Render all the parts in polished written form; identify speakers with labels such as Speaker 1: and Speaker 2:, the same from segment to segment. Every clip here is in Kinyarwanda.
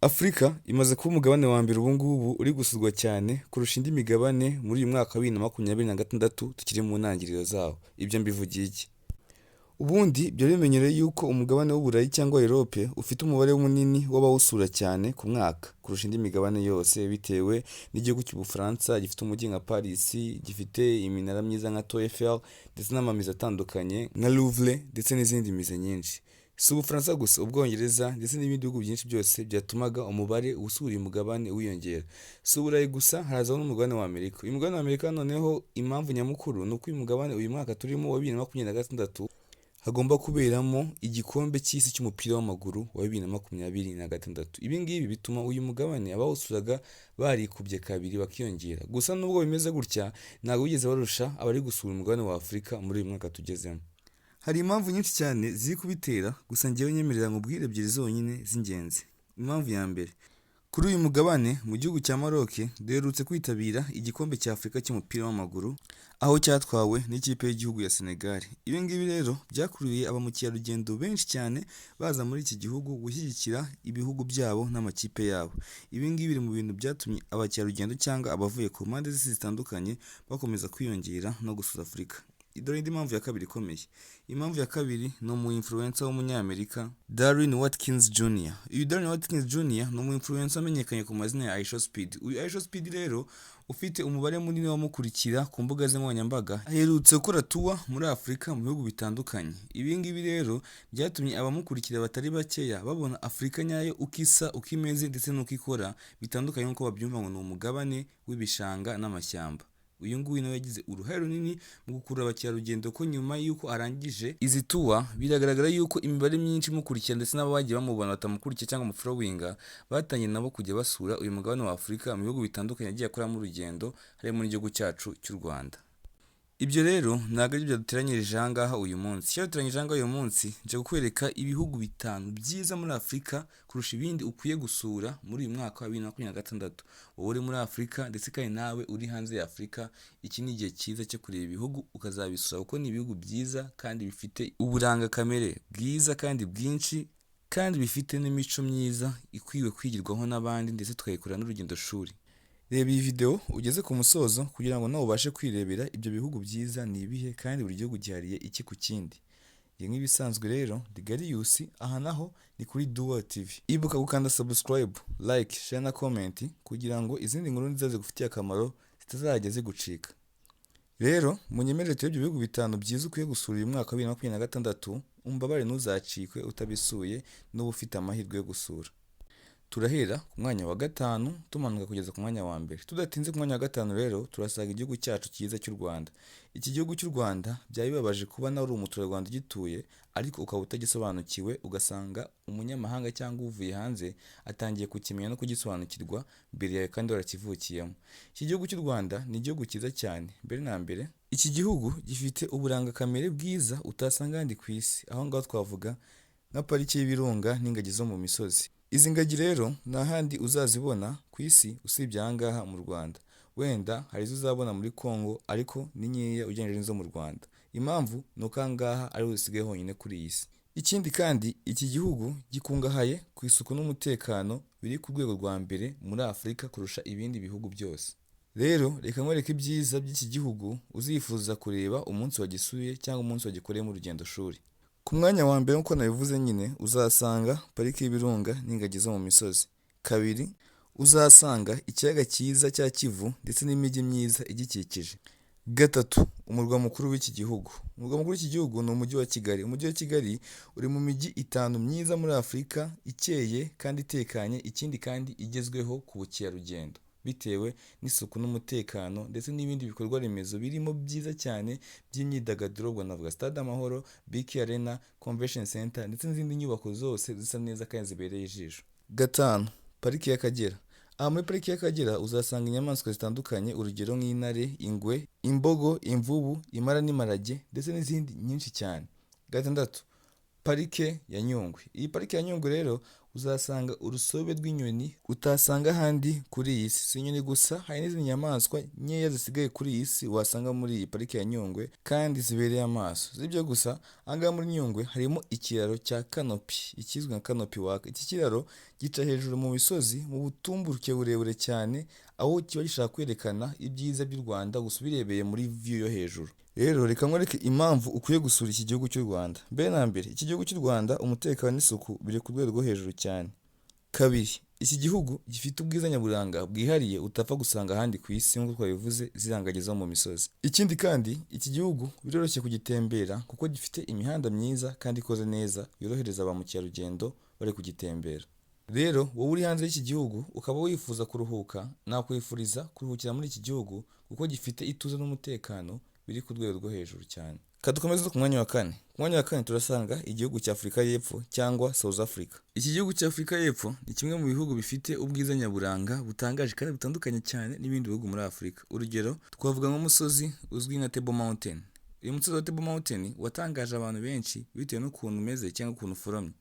Speaker 1: Afurika imaze kuba umugabane wa mbere ubu ngubu uri gusurwa cyane kurusha indi migabane muri uyu mwaka wa 2026 tukiri mu ntangiriro zawo. Ibyo mbivugiye iki? Ubundi byari bimenyerewe yuko umugabane w'Uburayi cyangwa Europe ufite umubare munini w'abawusura cyane ku mwaka kurusha indi migabane yose bitewe n'igihugu cy'Ubufaransa gifite umujyi nka Paris, gifite iminara myiza nka Tour Eiffel ndetse n'amamize atandukanye nka Louvre ndetse n'izindi mize nyinshi. Si Ubufaransa gusa, Ubwongereza ndetse n'ibindi bihugu byinshi byose byatumaga umubare usura uyu mugabane wiyongera. Si Uburayi gusa, harazaho n'umugabane wa Amerika. Uyu mugabane wa Amerika noneho impamvu nyamukuru ni uko uyu mugabane uyu mwaka turimo wa 2026 hagomba kuberamo igikombe cy'isi cy'umupira w'amaguru wa 2026. Ibi ngibi bituma uyu mugabane abawusuraga barikubye kabiri bakiyongera. Gusa nubwo bimeze gutya, ntabwo bigeze barusha abari gusura umugabane wa Afurika muri uyu mwaka tugezemo. Hari impamvu nyinshi cyane ziri kubitera, gusa njyewe nyemerera nkubwire ebyiri zonyine z'ingenzi. Impamvu ya mbere, kuri uyu mugabane mu gihugu cya Maroc duherutse kwitabira igikombe cya Afurika cy'umupira w'amaguru, aho cyatwawe n'ikipe y'igihugu ya Senegal. Ibi ngibi rero byakuruye ba mukerarugendo benshi cyane baza muri iki gihugu gushyigikira ibihugu byabo n'amakipe yabo. Ibi ngibi biri mu bintu byatumye abakerarugendo cyangwa abavuye ku mpande z'isi zitandukanye bakomeza kwiyongera no gusura Afurika. Dore indi mpamvu ya kabiri ikomeye. Impamvu ya kabiri ni umu-influencer w'umunyamerika Darren Watkins Jr. Uyu Darren Watkins Jr. ni umu-influencer wamenyekanye ku mazina ya iShowSpeed. Uyu iShowSpeed rero ufite umubare munini w'abamukurikira ku mbuga nkoranyambaga, aherutse gukora tour muri Afurika mu bihugu bitandukanye. Ibi ngibi rero byatumye abamukurikira batari bakeya babona Afurika nyayo uko isa, uko imeze ndetse n'uko ikora, bitandukanye nk'uko babyumva ngo ni umugabane w'ibishanga n'amashyamba. Uyu nguyu nawe yagize uruhare runini mu gukurura abakerarugendo, ko nyuma y'uko arangije izi tour biragaragara yuko imibare myinshi imukurikira ndetse n'abo bagiye bamubona batamukurikiye cyangwa umufollowinga batangiye nabo kujya basura uyu mugabane wa Afurika mu bihugu bitandukanye yagiye akoramo urugendo, harimo n'igihugu cyacu cy'u Rwanda. Ibyo rero ntabwo ari byo duteranyirije aha ngaha uyu munsi. Icyo duteranyirije aha ngaha uyu munsi, nje kukwereka ibihugu 5 byiza muri Afurika kurusha ibindi ukwiye gusura muri uyu mwaka wa 2026. Wowe uri muri Afurika ndetse kandi nawe uri hanze ya Afurika, iki ni igihe cyiza cyo kureba ibihugu ukazabisura kuko ni ibihugu byiza kandi bifite uburanga kamere bwiza kandi bwinshi, kandi bifite n'imico myiza ikwiye kwigirwaho n'abandi ndetse tukayikora n'urugendo shuri. Reba iyi video ugeze ku musozo kugira ngo nawe ubashe kwirebera ibyo bihugu byiza ni ibihe kandi buri gihugu gihariye iki ku kindi. Iyi nk'ibisanzwe rero ndi Garius, aha naho ni kuri Dual TV. Ibuka gukanda subscribe, like, share na comment kugira ngo izindi nkuru nziza zigufitiye akamaro zitazajya zigucika. Rero munyemerere turebe ibyo bihugu 5 byiza ukwiye gusura uyu mwaka wa 2026, umbabare ntuzacikwe utabisuye n'uba ufite amahirwe yo gusura. Turahera ku mwanya wa 5 tumanuka kugeza ku mwanya wa mbere. Tudatinze ku mwanya wa 5 rero turasaga igihugu cyacu cyiza cy'u Rwanda. Iki gihugu cy'u Rwanda byabibabaje kuba nawe uri umuturarwanda ugituye ariko ukaba utagisobanukiwe, ugasanga umunyamahanga cyangwa uvuye hanze atangiye kukimenya no kugisobanukirwa mbere yawe kandi warakivukiyemo. Iki gihugu cy'u Rwanda ni igihugu cyiza cyane. Mbere na mbere, iki gihugu gifite uburanga kamere bwiza utasanga ahandi ku isi. Aho ngaho twavuga nka pariki y'ibirunga n'ingagi zo mu misozi. Izi ngagi rero nta handi uzazibona ku isi usibye aha ngaha mu Rwanda. Wenda hari izo uzabona muri Congo ariko ni nkeya ugereranyije n'izo mu Rwanda. Impamvu ni uko aha ngaha ariho zisigaye honyine kuri iyi si. Ikindi kandi iki gihugu gikungahaye ku isuku n'umutekano biri ku rwego rwa mbere muri Afurika kurusha ibindi bihugu byose. Rero reka nkwereke ibyiza by'iki gihugu uzifuza kureba umunsi wagisuye cyangwa umunsi wagikoreyemo urugendo shuri. Ku mwanya wa mbere nk'uko nabivuze nyine uzasanga pariki y'ibirunga n'ingagi zo mu misozi. Kabiri, uzasanga ikiyaga cyiza cya Kivu ndetse n'imijyi myiza igikikije. Gatatu, umurwa mukuru w'iki gihugu. Umurwa mukuru w'iki gihugu ni umujyi wa Kigali. Umujyi wa Kigali uri mu mijyi 5 myiza muri Afurika, ikeye kandi itekanye, ikindi kandi igezweho ku bukerarugendo bitewe n'isuku n'umutekano ndetse n'ibindi bikorwa remezo birimo byiza cyane by'imyidagaduro. Ubwo navuga Stade Amahoro, BK Arena, Convention Center ndetse n'izindi nyubako zose zisa neza kandi zibereye ijisho. 5, pariki y'Akagera. Aha muri pariki y'Akagera uzasanga inyamaswa zitandukanye, urugero nk'intare, ingwe, imbogo, imvubu, impara n'imparage ndetse n'izindi nyinshi cyane. 6, parike ya Nyungwe. Iyi parike ya Nyungwe rero uzasanga urusobe rw'inyoni utasanga ahandi kuri iyi si. Si inyoni gusa, hari n'izindi nyamaswa nkeya zisigaye kuri iyi si wasanga muri iyi parike ya Nyungwe kandi zibereye amaso. Si ibyo gusa, aha ngaha muri Nyungwe harimo ikiraro cya Kanopi, ikizwi nka Kanopi Walk. Iki kiraro gica hejuru mu misozi mu butumburuke burebure cyane, aho kiba gishaka kwerekana ibyiza by'u Rwanda gusa ubirebeye muri view yo hejuru. Rero reka nkwereke impamvu ukwiye gusura iki gihugu cy'u Rwanda. Mbere na mbere, iki gihugu cy'u Rwanda umutekano n'isuku biri ku rwego rwo hejuru cyane. Kabiri, iki gihugu gifite ubwiza nyaburanga bwihariye utapfa gusanga ahandi ku isi nk'uko twabivuze zirangagiza mu misozi. Ikindi kandi iki gihugu biroroshye kugitembera kuko gifite imihanda myiza kandi ikoze neza yorohereza ba mukerarugendo bari kugitembera. Rero wowe uri hanze y'iki gihugu ukaba wifuza kuruhuka, nakwifuriza kuruhukira muri iki gihugu kuko gifite ituze n'umutekano biri ku rwego rwo hejuru cyane. Kadukomeze ku mwanya wa kane. Ku mwanya wa kane turasanga igihugu cya Afurika y'Epfo cyangwa South Africa. Iki gihugu cya Afurika y'Epfo ni kimwe mu bihugu bifite ubwiza nyaburanga butangaje kandi butandukanye cyane n'ibindi bihugu muri Afurika. Urugero twavuga nk'umusozi uzwi nka Table Mountain. Uyu musozi wa Table Mountain watangaje abantu benshi bitewe n'ukuntu umeze cyangwa ukuntu uforomye.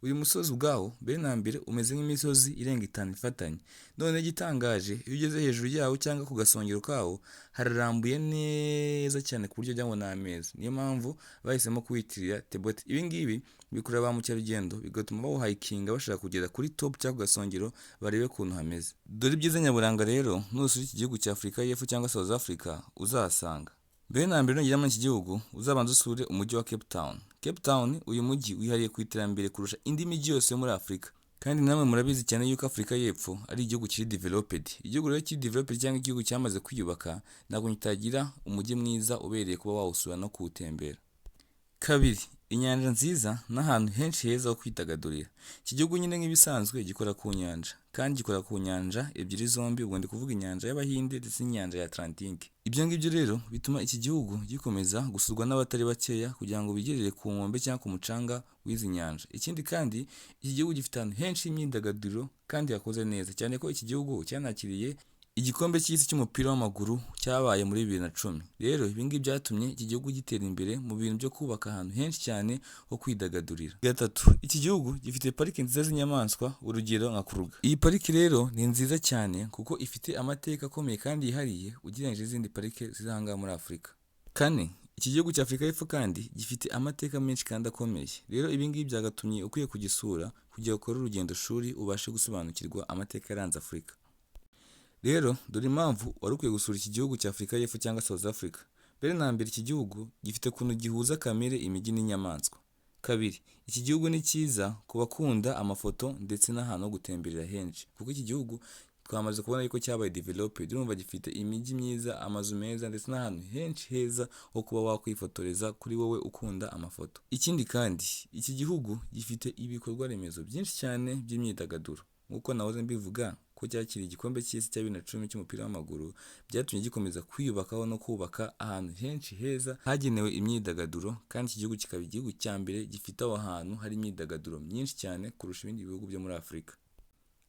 Speaker 1: Uyu musozi ubwawo mbere na mbere umeze nk'imisozi irenga 5 ifatanye. None igitangaje iyo ugeze hejuru yawo cyangwa ku gasongero kawo hararambuye neza cyane ku buryo byabwo ni ameza. Niyo mpamvu bahisemo kuwitirira Table. Ibi ngibi bikurura ba mukerarugendo bigatuma bawuhayikinga bashaka kugera kuri top cyangwa ku gasongero barebe ukuntu hameze. Dore ibyiza nyaburanga rero nusura iki gihugu cya Afurika y'Epfo cyangwa South Africa uzahasanga. Mbere na mbere nugera muri iki gihugu uzabanza usure umujyi wa Cape Town. Cape Town uyu mujyi wihariye ku iterambere kurusha indi mijyi yose yo muri Afurika. Kandi namwe murabizi cyane yuko Afurika y'Epfo ari igihugu kiri developed. Igihugu rero kiri developed cyangwa igihugu cyamaze kwiyubaka ntabwo kitagira umujyi mwiza ubereye kuba wawusura no kuwutembera. Kabiri, inyanja nziza n'ahantu henshi heza ho kwidagadurira. Iki gihugu nyine nk'ibisanzwe gikora ku nyanja, kandi gikora ku nyanja ebyiri zombi, ubwo ndi kuvuga inyanja y'Abahinde ndetse n'inyanja ya Atlantique. Ibyo ngibyo rero bituma iki gihugu gikomeza gusurwa n'abatari bakeya kugira ngo bigerere ku nkombe cyangwa ku mucanga w'izi nyanja. Ikindi kandi iki gihugu gifite ahantu henshi h'imyidagaduro kandi hakoze neza, cyane ko iki gihugu cyanakiriye igikombe cy'isi cy'umupira w'amaguru cyabaye muri 2010. Rero ibi ngibi byatumye iki gihugu gitera imbere mu bintu byo kubaka ahantu henshi cyane ho kwidagadurira. Gatatu, iki gihugu gifite parike nziza z'inyamaswa, urugero nka Kruger. Iyi parike rero ni nziza cyane kuko ifite amateka akomeye kandi yihariye ugereranyije n'izindi parike ziri aha ngaha muri Afurika. Kane, iki gihugu cya Afurika y'Epfo kandi gifite amateka menshi kandi akomeye. Rero ibi ngibi byagatumye ukwiye kugisura kugira ukore urugendo shuri ubashe gusobanukirwa amateka yaranze Afurika. Rero dore impamvu wari ukwiye gusura iki gihugu cya Afurika y'Epfo cyangwa South Africa. Mbere na mbere iki gihugu gifite ukuntu gihuza kamere, imijyi n'inyamaswa. Kabiri, iki gihugu ni cyiza ku bakunda amafoto ndetse n'ahantu ho gutemberera henshi, kuko iki gihugu twamaze kubona yuko cyabaye developed. Urumva gifite imijyi myiza, amazu meza ndetse n'ahantu henshi heza ho kuba wakwifotoreza kuri wowe ukunda amafoto. Ikindi kandi iki gihugu gifite ibikorwa remezo byinshi cyane by'imyidagaduro. Nk'uko nahoze mbivuga ko cyakiriye igikombe cy'isi cya 2010 cy'umupira w'amaguru, byatumye gikomeza kwiyubakaho no kubaka ahantu henshi heza hagenewe imyidagaduro, kandi iki gihugu kikaba igihugu cya mbere gifite aho hantu hari imyidagaduro myinshi cyane kurusha ibindi bihugu byo muri Afurika.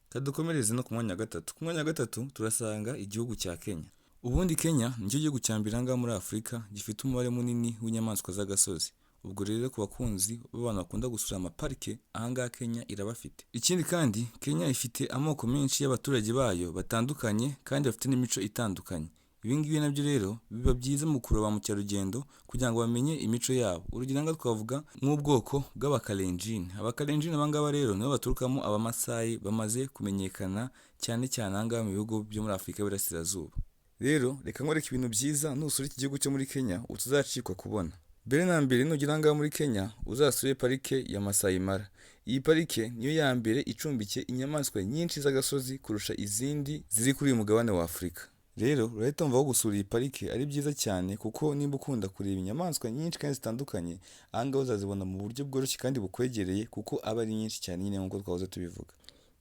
Speaker 1: Kadukomereze no ku mwanya wa gatatu. Ku mwanya wa gatatu turasanga igihugu cya Kenya. Ubundi Kenya nicyo gihugu cya mbere aha muri Afurika gifite umubare munini w'inyamaswa z'agasozi. Ubwo rero ku bakunzi b'abantu bakunda gusura amaparike aha ngaha Kenya irabafite. Ikindi kandi Kenya ifite amoko menshi y'abaturage bayo batandukanye kandi bafite n'imico itandukanye. Ibi ngibi nabyo rero biba byiza mu kureba ba mukerarugendo kugira ngo bamenye imico yabo. Urugero nga twavuga nk'ubwoko bw'Abakalenjin. Abakalenjin aba ngaba rero nibo baturukamo Abamasayi bamaze kumenyekana cyane cyane aha ngaha mu bihugu byo muri Afurika y'Iburasirazuba. Rero reka nkwereke ibintu byiza nusura iki gihugu cyo muri Kenya utazacikwa kubona. Mbere na mbere nugera ngaha muri Kenya uzasure parike ya Masai Mara. Iyi parike niyo ya mbere icumbikiye inyamaswa nyinshi z'agasozi kurusha izindi ziri kuri uyu mugabane wa Afurika. Rero urahita wumva ko gusura iyi parike ari byiza cyane kuko nimba ukunda kureba inyamaswa nyinshi kandi zitandukanye, aha ngaha uzazibona mu buryo bworoshye kandi bukwegereye kuko aba ari nyinshi cyane nyine nk'uko twahoze tubivuga.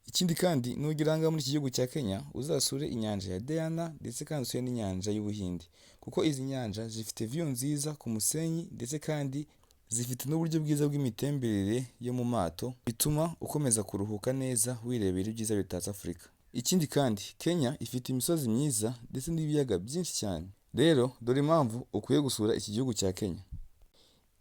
Speaker 1: Ikindi kandi nugera ngaha muri iki gihugu cya Kenya uzasure inyanja ya Diana ndetse kandi usure n'inyanja y'Ubuhinde, kuko izi nyanja zifite view nziza ku musenyi ndetse kandi zifite n'uburyo bwiza bw'imitemberere yo mu mato bituma ukomeza kuruhuka neza wirebera ibyiza bitatse Afurika. Ikindi kandi Kenya ifite imisozi myiza ndetse n'ibiyaga byinshi cyane. Rero dore impamvu ukwiye gusura iki gihugu cya Kenya.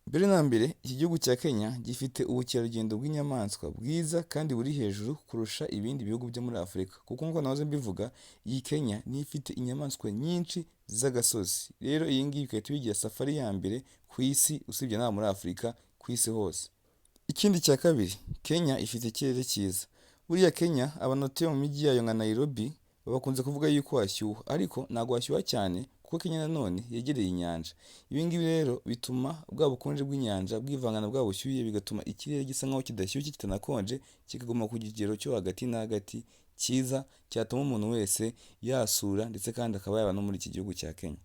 Speaker 1: Mbere na mbere iki gihugu cya Kenya gifite ubukerarugendo bw'inyamaswa bwiza kandi buri hejuru kurusha ibindi bihugu byo muri Afurika, kuko nk'uko nahoze mbivuga iyi Kenya niyo ifite inyamaswa nyinshi z'agasozi. Rero iyi ngiyi ikahita ibigira safari ya mbere ku isi usibye n'aha muri Afurika, ku isi hose. Ikindi cya kabiri, Kenya ifite ikirere cyiza. Buriya Kenya abantu batuye mu mijyi yayo nka Nairobi bakunze kuvuga yuko hashyuha ariko ntabwo hashyuha cyane kuko Kenya nanone yegereye inyanja. Ibi ngibi rero bituma bwa bukonje bw'inyanja bwivanga na bwa bushyuhe bigatuma ikirere gisa nkaho kidashyushye kitanakonje kikaguma ku kigero cyo hagati na hagati cyiza cyatuma umuntu wese yasura ndetse kandi akaba yaba no muri iki gihugu cya Kenya.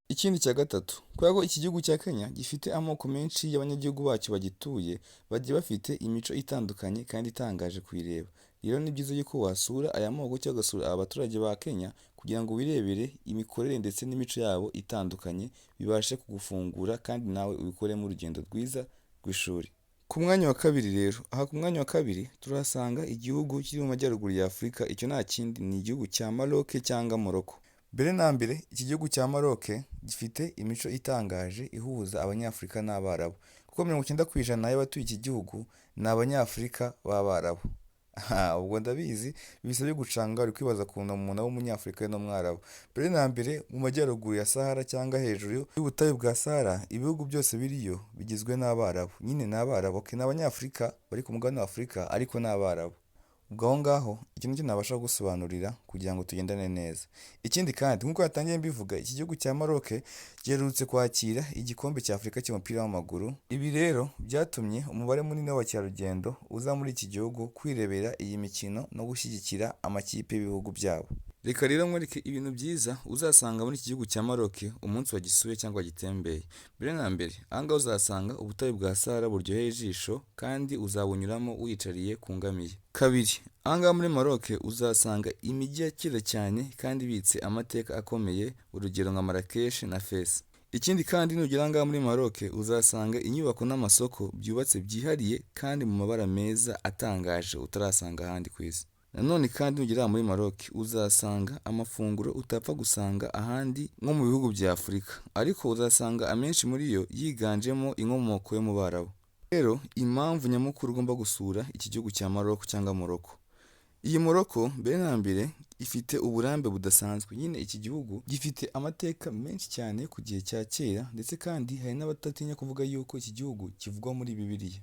Speaker 1: Ikindi cya gatatu, kubera ko iki gihugu cya Kenya gifite amoko menshi y'abanyagihugu bacyo bagituye, bagiye bafite imico itandukanye kandi itangaje kuyireba. Rero ni byiza yuko wasura aya moko cyangwa ugasura aba baturage ba Kenya kugira ngo wirebere imikorere ndetse n'imico yabo itandukanye, bibashe kugufungura kandi nawe ubikoremo urugendo rwiza rw'ishuri. Ku mwanya wa kabiri rero, aha ku mwanya wa kabiri turahasanga igihugu kiri mu majyaruguru ya Afurika, icyo nta kindi ni igihugu cya Maroc cyangwa Morocco. Mbere na mbere iki gihugu cya Maroc gifite imico itangaje ihuza Abanyafurika n'Abarabu, kuko 90% y'abatuye iki gihugu ni Abanyafurika b'Abarabu. Ubwo ndabizi bisabye gucanga uri kwibaza ukuntu umuntu w'Umunyafurika n'Umwarabu. Mbere na mbere mu majyaruguru ya Sahara cyangwa hejuru y'ubutayu bwa Sahara, ibihugu byose biriyo bigizwe n'Abarabu. Nyine ni Abarabu, ni Abanyafurika bari ku mugabane wa Afurika ariko ni Abarabu. Ubwo aho ngaho iki nicyo nabasha gusobanurira kugira ngo tugendane neza. Ikindi kandi nk'uko yatangiye mbivuga, iki gihugu cya Maroc giherutse kwakira igikombe cya Afurika cy'umupira w'amaguru. Ibi rero byatumye umubare munini w'abakerarugendo uza muri iki gihugu kwirebera iyi mikino no gushyigikira amakipe y'ibihugu byabo. Reka rero nkwereke ibintu byiza uzasanga muri iki gihugu cya Maroc umunsi wagisuye cyangwa wagitembeye. Mbere na mbere aha ngaha uzasanga ubutayu bwa Sahara buryoheye ijisho kandi uzabunyuramo wiyicariye ku ngamiya. Kabiri, aha ngaha muri Maroc uzasanga imijyi ya kera cyane kandi ibitse amateka akomeye, urugero nka Marrakech na Fes. Ikindi kandi nugera aha ngaha muri Maroc uzasanga inyubako n'amasoko byubatse byihariye kandi mu mabara meza atangaje utarasanga ahandi ku isi. Nanone kandi nugera muri Maroc uzasanga amafunguro utapfa gusanga ahandi nko mu bihugu bya Afurika, ariko uzasanga amenshi muri yo yiganjemo inkomoko yo mu Barabu. Rero impamvu nyamukuru ugomba gusura iki gihugu cya Maroc cyangwa Morocco. Iyi Morocco mbere na mbere ifite uburambe budasanzwe. Nyine iki gihugu gifite amateka menshi cyane ku gihe cya kera ndetse kandi hari n'abatatinya kuvuga yuko iki gihugu kivugwa muri Bibiliya.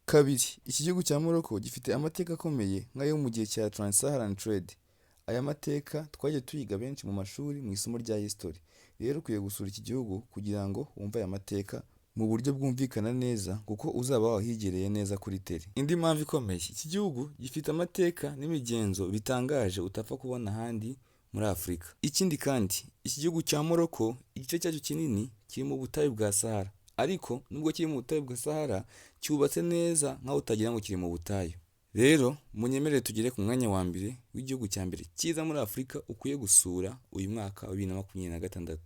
Speaker 1: Kabiri, iki gihugu cya Morocco gifite amateka akomeye nk'ayo mu gihe cya Trans-Saharan Trade. Aya mateka twagiye tuyiga benshi mu mashuri mu isomo rya History. Rero ukwiye gusura iki gihugu kugira ngo wumve aya mateka mu buryo bwumvikana neza kuko uzaba wahigereye neza kuri tele. Indi mpamvu ikomeye, iki gihugu gifite amateka n'imigenzo bitangaje utapfa kubona ahandi muri Afurika. Ikindi kandi iki gihugu cya Morocco igice cyacyo kinini kiri mu butayu bwa Sahara, ariko nubwo kiri mu butayu bwa Sahara cyubatse neza nkaho utagira ngo kiri mu butayu. Rero munyemerere tugere ku mwanya wa mbere w'igihugu cya mbere cyiza muri Afurika ukwiye gusura uyu mwaka wa 2026.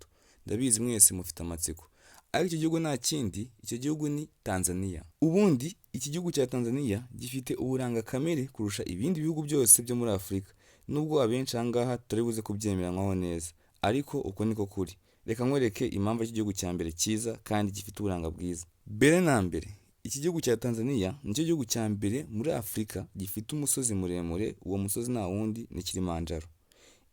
Speaker 1: Ndabizi mwese mufite amatsiko, ariko icyo gihugu nta kindi, icyo gihugu ni Tanzania. Ubundi iki gihugu cya Tanzania gifite uburanga kamere kurusha ibindi bihugu byose byo muri Afurika, nubwo abenshi aha ngaha tutari buze kubyemeranywaho neza, ariko uko niko kuri. Reka nkwereke impamvu iki gihugu cya mbere cyiza kandi gifite uburanga bwiza. Mbere na mbere iki gihugu cya Tanzania nicyo gihugu cya mbere muri Afurika gifite umusozi muremure, uwo musozi nta wundi ni Kilimanjaro.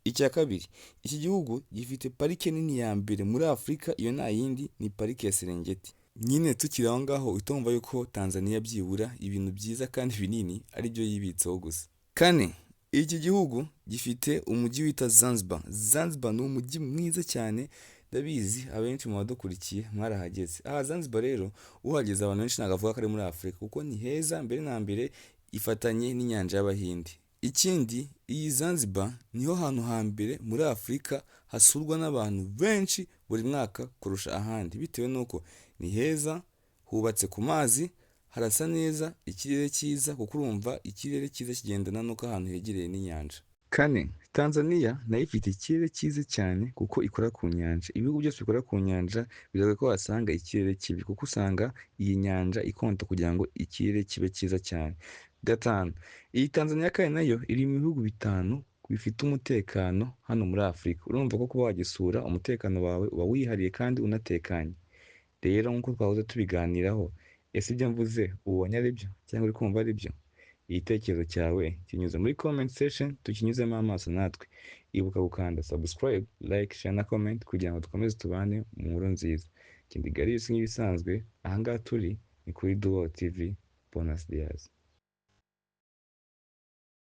Speaker 1: Icya kabiri, iki gihugu gifite parike nini ya mbere muri Afurika, iyo nta yindi ni parike ya Serengeti. Nyine tukiri aho ngaho uhita wumva yuko Tanzania byibura ibintu byiza kandi binini ari byo yibitseho gusa. Kane, iki gihugu gifite umujyi wita Zanzibar. Zanzibar ni umujyi mwiza cyane, ndabizi abenshi mu badukurikiye mwarahageze. Aha Zanzibar rero uhageze abantu benshi ntabwo bavuga ko ari muri Afurika kuko ni heza. Mbere na mbere ifatanye n'inyanja y'Abahinde. Ikindi, iyi Zanzibar niho hantu hambere muri Afurika hasurwa n'abantu benshi buri mwaka kurusha ahandi, bitewe n'uko ni heza, hubatse ku mazi, harasa neza, ikirere cyiza, kuko urumva ikirere cyiza kigendana n'uko ahantu hegereye n'inyanja. Kane, Tanzania nayo ifite ikirere cyiza cyane kuko ikora ku nyanja. Ibihugu byose bikora ku nyanja biragoye ko wasanga ikirere kibi kuko usanga iyi nyanja ikonta kugira ngo ikirere kibe cyiza cyane. Gatanu, iyi Tanzania kandi nayo iri mu bihugu bitanu bifite umutekano hano muri Afurika. Urumva ko kuba wagisura umutekano wawe uba wihariye kandi unatekanye. Rero nk'uko twahoze tubiganiraho, ese ibyo mvuze ubonye ari byo cyangwa uri kumva ari byo? Igitekerezo cyawe kinyuze muri comment section tukinyuzemo amaso natwe. Ibuka gukanda subscribe, like, share na comment kugira ngo dukomeze tubane mu nkuru nziza. Ikindi gari nk'ibisanzwe aha ngaha turi ni kuri Duo TV. Bonus Diaz.